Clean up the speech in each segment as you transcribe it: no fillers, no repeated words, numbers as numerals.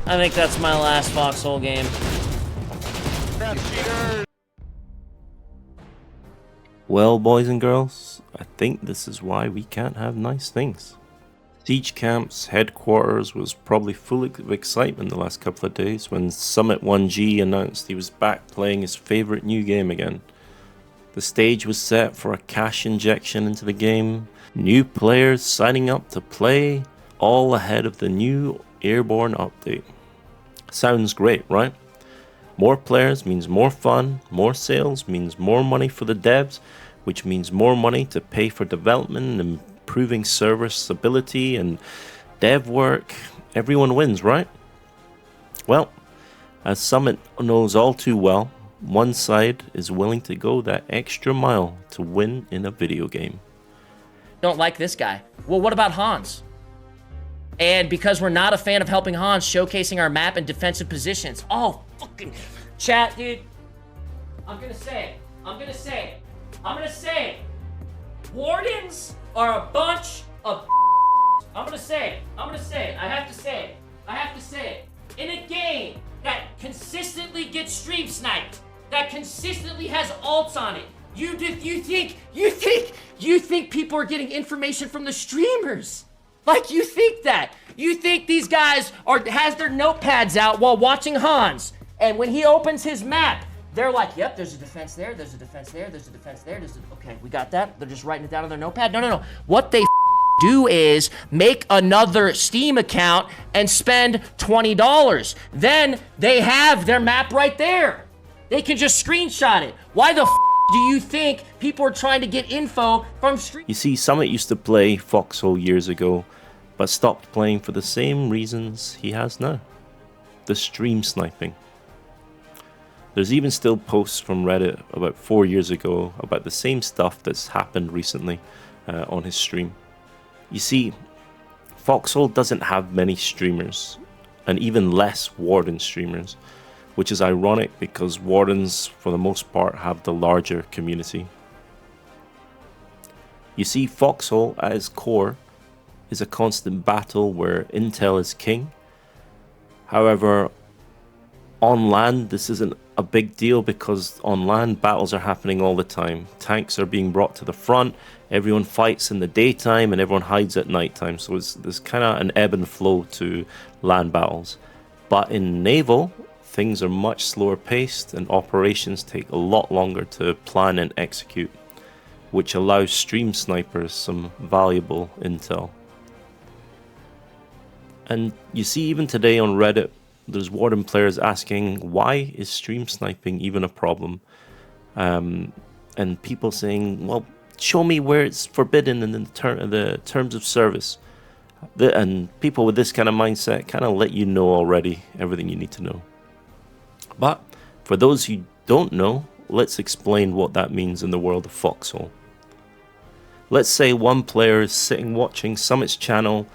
I think that's my last Foxhole game. Well, boys and girls, I think this is why we can't have nice things. Siege Camp's headquarters was probably full of excitement the last couple of days when Summit 1G announced he was back playing his favourite new game again. The stage was set for a cash injection into the game, new players signing up to play, all ahead of the new Airborne update. Sounds great, right? More players means more fun, more sales means more money for the devs, which means more money to pay for development and improving server stability and dev work. Everyone wins, right? Well, as Summit knows all too well, one side is willing to go that extra mile to win in a video game. Don't like this guy. Well, what about Hans? And because we're not a fan of helping Hans, showcasing our map and defensive positions. Oh, fucking chat, dude. I'm gonna say it. Wardens are a bunch of I'm gonna say it. I have to say it. In a game that consistently gets stream sniped, that consistently has alts on it, you think people are getting information from the streamers? Like, you think that? You think these guys has their notepads out while watching Hans, and when he opens his map, they're like, yep, there's a defense there, there's a defense there, there's a defense there, okay, we got that. They're just writing it down on their notepad. No. What they do is make another Steam account and spend $20. Then they have their map right there. They can just screenshot it. Why the do you think people are trying to get info from stream? You see, Summit used to play Foxhole years ago, but stopped playing for the same reasons he has now. The stream sniping. There's even still posts from Reddit about 4 years ago about the same stuff that's happened recently on his stream. You see, Foxhole doesn't have many streamers, and even less Warden streamers, which is ironic because Wardens, for the most part, have the larger community. You see, Foxhole at its core is a constant battle where intel is king. However, on land, this isn't a big deal because on land, battles are happening all the time. Tanks are being brought to the front, everyone fights in the daytime and everyone hides at nighttime. So there's kind of an ebb and flow to land battles. But in Naval, things are much slower paced and operations take a lot longer to plan and execute, which allows stream snipers some valuable intel. And you see, even today on Reddit, there's Warden players asking, why is stream sniping even a problem? And people saying, well, show me where it's forbidden in the terms of service. And people with this kind of mindset kind of let you know already everything you need to know. But for those who don't know, let's explain what that means in the world of Foxhole. Let's say one player is sitting watching Summit's channel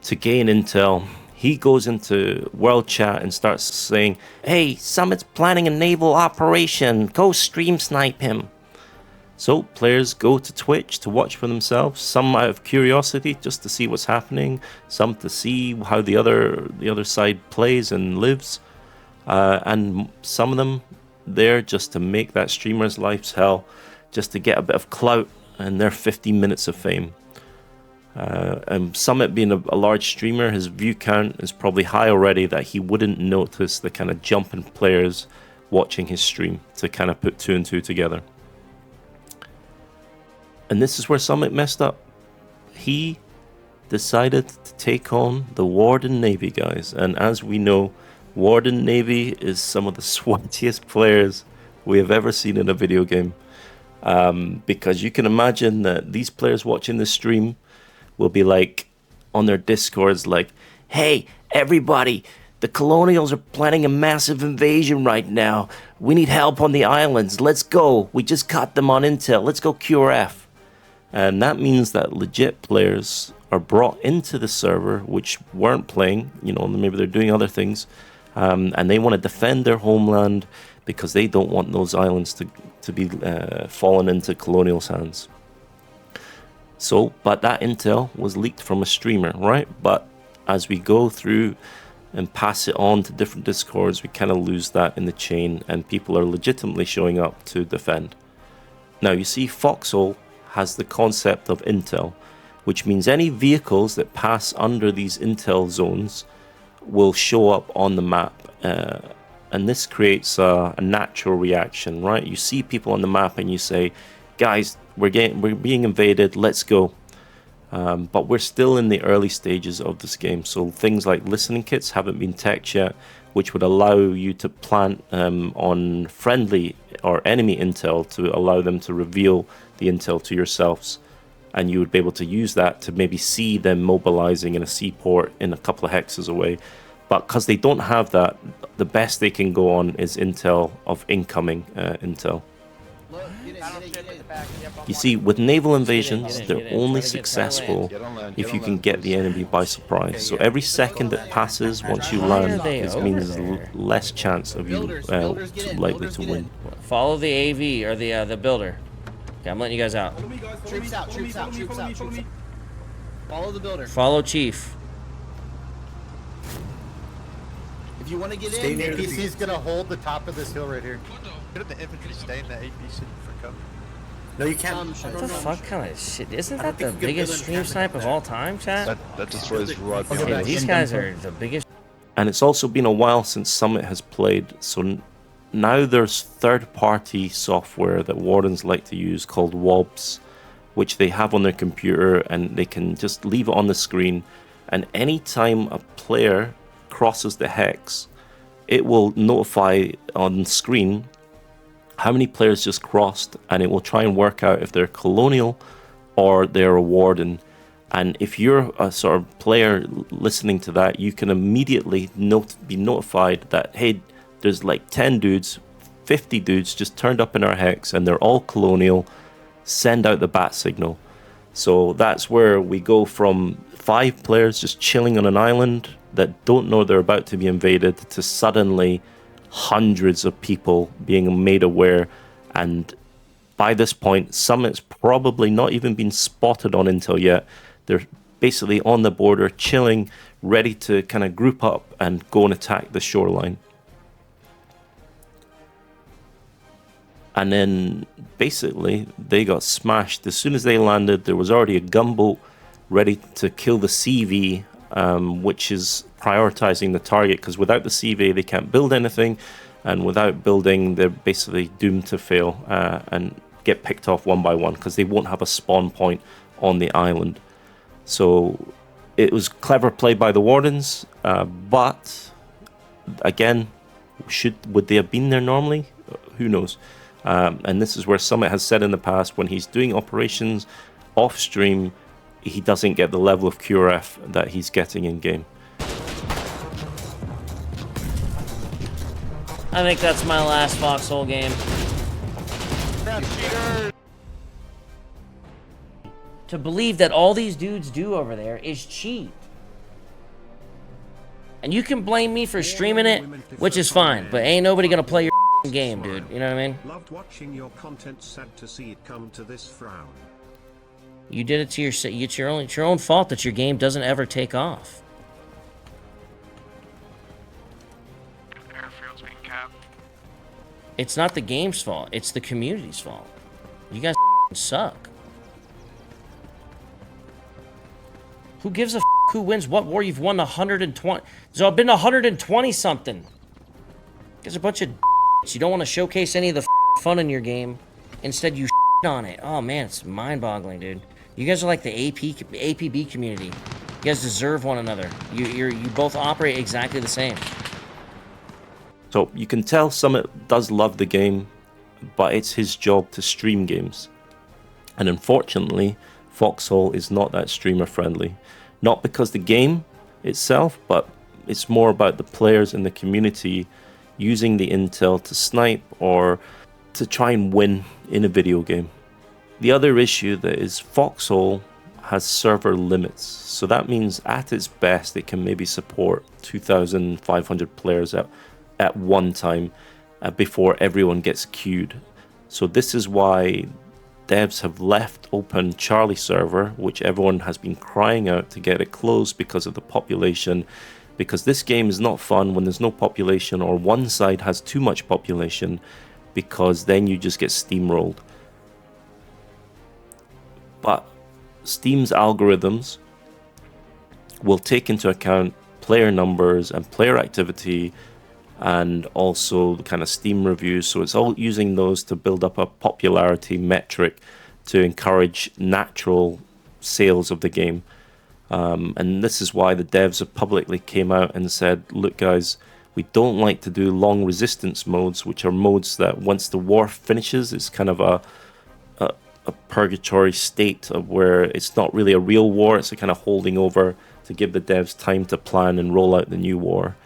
to gain intel. He goes into world chat and starts saying, hey, Summit's planning a naval operation, go stream snipe him. So players go to Twitch to watch for themselves, some out of curiosity just to see what's happening, some to see how the other side plays and lives, and some of them there just to make that streamer's life's hell, just to get a bit of clout and their 15 minutes of fame. And Summit being a large streamer, his view count is probably high already that he wouldn't notice the kind of jump in players watching his stream to kind of put two and two together. And this is where Summit messed up. He decided to take on the Warden Navy guys, and as we know, Warden Navy is some of the sweatiest players we have ever seen in a video game. Because you can imagine that these players watching this stream will be like on their discords like, hey everybody, the colonials are planning a massive invasion right now, we need help on the islands, let's go, we just caught them on intel, let's go QRF. And that means that legit players are brought into the server which weren't playing, you know, maybe they're doing other things, and they want to defend their homeland because they don't want those islands to be fallen into colonials' hands. So, but that intel was leaked from a streamer, right? But as we go through and pass it on to different discords, we kind of lose that in the chain, and people are legitimately showing up to defend. Now you see, Foxhole has the concept of intel, which means any vehicles that pass under these intel zones will show up on the map, and this creates a natural reaction, right? You see people on the map and you say, guys, we're being invaded, let's go. But we're still in the early stages of this game, so things like listening kits haven't been teched yet, which would allow you to plant on friendly or enemy intel to allow them to reveal the intel to yourselves, and you would be able to use that to maybe see them mobilizing in a seaport in a couple of hexes away. But because they don't have that, the best they can go on is intel of incoming intel. You see, with naval invasions, they're only successful if you can get the enemy by surprise. So every second that passes once you land means less chance of you likely to win. Follow the AV or the builder. Okay, I'm letting you guys out. Troops out, troops out, troops out, troops out. Follow the builder. Follow Chief. If you want to get in, APC's gonna hold the top of this hill right here. Couldn't the infantry stay in the APC for cover? No, you can't. What the fuck kind of shit? Isn't that the biggest stream snipe of all time, chat? That destroys Rod. Yeah, these guys are the biggest. And it's also been a while since Summit has played, so now there's third-party software that Wardens like to use called WOBs, which they have on their computer, and they can just leave it on the screen, and anytime a player crosses the hex, it will notify on screen how many players just crossed, and it will try and work out if they're colonial or they're a warden. And if you're a sort of player listening to that, you can immediately be notified that, hey, there's like 10 dudes, 50 dudes just turned up in our hex and they're all colonial, send out the bat signal. So that's where we go from 5 players just chilling on an island that don't know they're about to be invaded to suddenly hundreds of people being made aware, and by this point Summit's probably not even been spotted on intel yet. They're basically on the border chilling, ready to kind of group up and go and attack the shoreline. And then basically they got smashed. As soon as they landed, there was already a gunboat ready to kill the CV, which is prioritizing the target, because without the CV they can't build anything, and without building they're basically doomed to fail and get picked off one by one because they won't have a spawn point on the island. So it was clever play by the Wardens, but again, would they have been there normally? Who knows? And this is where Summit has said in the past, when he's doing operations off stream, he doesn't get the level of QRF that he's getting in game. I think that's my last Foxhole game. To believe that all these dudes do over there is cheat. And you can blame me for streaming it, which is fine, but ain't nobody gonna play your game, dude. You know what I mean? Loved watching your content, sad to see it come to this frown. You did it to it's your own fault that your game doesn't ever take off. Airfield's being capped. It's not the game's fault, it's the community's fault. You guys suck. Who gives a who wins what war? You've won 120. There's been 120 something. You guys are a bunch of you don't want to showcase any of the fun in your game. Instead, you on it. Oh man, it's mind-boggling, dude. You guys are like the APB community. You guys deserve one another. You both operate exactly the same. So you can tell Summit does love the game, but it's his job to stream games. And unfortunately, Foxhole is not that streamer friendly. Not because the game itself, but it's more about the players in the community using the intel to snipe or to try and win in a video game. The other issue that is Foxhole has server limits. So that means at its best it can maybe support 2,500 players at one time before everyone gets queued. So this is why devs have left open Charlie server, which everyone has been crying out to get it closed because of the population, because this game is not fun when there's no population or one side has too much population, because then you just get steamrolled. But Steam's algorithms will take into account player numbers and player activity, and also the kind of Steam reviews. So it's all using those to build up a popularity metric to encourage natural sales of the game. And this is why the devs have publicly came out and said, look guys, we don't like to do long resistance modes, which are modes that once the war finishes, it's kind of a purgatory state of where it's not really a real war, it's a kind of holding over to give the devs time to plan and roll out the new war.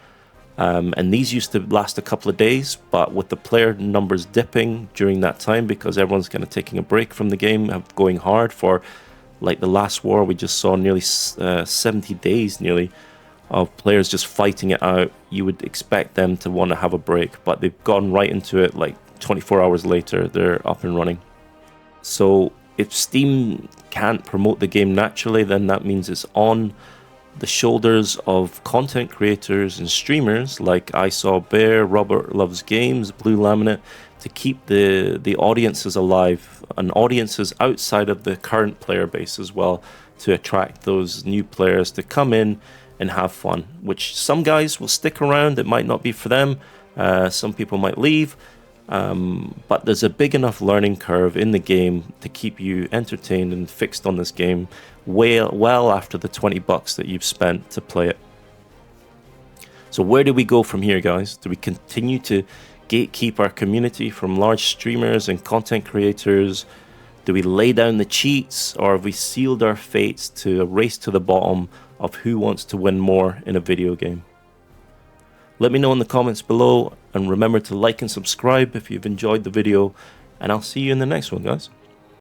And these used to last a couple of days, but with the player numbers dipping during that time, because everyone's kind of taking a break from the game, going hard for, like the last war, we just saw nearly 70 days nearly of players just fighting it out. You would expect them to want to have a break, but they've gone right into it. Like 24 hours later, they're up and running. So if Steam can't promote the game naturally, then that means it's on the shoulders of content creators and streamers like I Saw Bear, Robert Loves Games, Blue Laminate, to keep the audiences alive, and audiences outside of the current player base as well, to attract those new players to come in and have fun. Which some guys will stick around, it might not be for them, some people might leave, but there's a big enough learning curve in the game to keep you entertained and fixed on this game well after the $20 that you've spent to play it. So where do we go from here, guys? Do we continue to gatekeep our community from large streamers and content creators? Do we lay down the cheats, or have we sealed our fates to a race to the bottom of who wants to win more in a video game? Let me know in the comments below, and remember to like and subscribe if you've enjoyed the video, and I'll see you in the next one, guys.